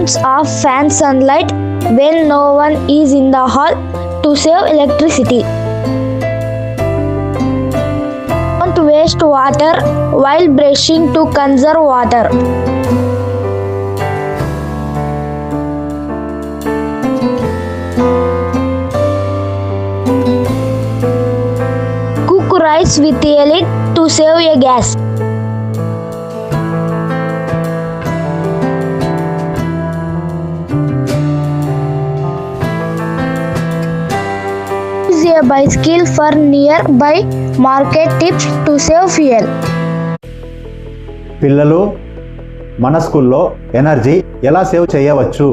Turns off fan sunlight when no one is in the hall to save electricity. Don't waste water while brushing to conserve water. Cook rice with a lid to save a gas. Use a bicycle for nearby market tips to save fuel. పిల్లలు, మన స్కూల్లో energy ఎలా save చేయవచ్చు?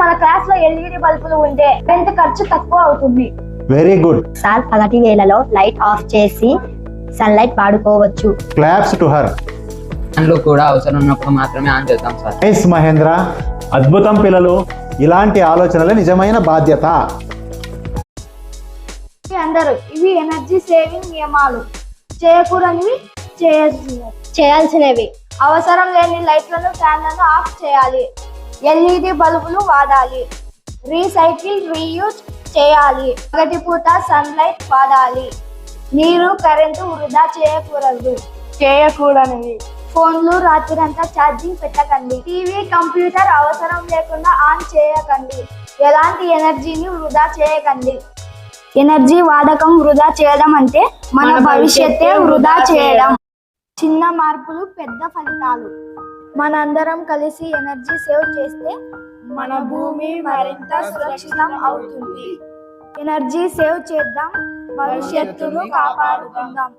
మన class లో LED బల్బులు ఉంటే current ఖర్చు తక్కువ అవుతుంది. Very good. సార్ పగటి వేళలో లైట్ ఆఫ్ చేసి సన్లైట్ వాడుకోవచ్చు. Claps to her. ఫ్యాన్లు కూడా అవసరం ఉన్నప్పుడు మాత్రమే ఆన్ చేద్దాం సార్. నైస్ మహేంద్ర, అద్భుతం పిల్లలు. ఇలాంటి ఆలోచనలే నిజమైన బాధ్యత. అందరూ ఇవి ఎనర్జీ సేవింగ్ నియమాలు. చేయకూడనివి చేయాల్సినవి. అవసరం లేని లైట్లను ఫ్యాన్లను ఆఫ్ చేయాలి. ఎల్ఈడి బల్బులు వాడాలి. రీసైకిల్ రీయూజ్ చేయాలి. పగటిపూట సన్లైట్ వాడాలి. నీరు కరెంటు వృధా చేయకూడనివి. ఫోన్లు రాత్రంతా ఛార్జింగ్ పెట్టకండి. టీవీ కంప్యూటర్ అవసరం లేకుండా ఆన్ చేయకండి. ఎలాంటి ఎనర్జీని వృధా చేయకండి. ఎనర్జీ వాడకం వృధా చేయడం అంటే మన భవిష్యత్తే వృధా చేయడం. చిన్న మార్పులు పెద్ద ఫలితాలు. మనందరం కలిసి ఎనర్జీ సేవ్ చేస్తే మన భూమి మరింత సురక్షితం అవుతుంది. ఎనర్జీ సేవ్ చేద్దాం, భవిష్యత్తును కాపాడుకుందాం.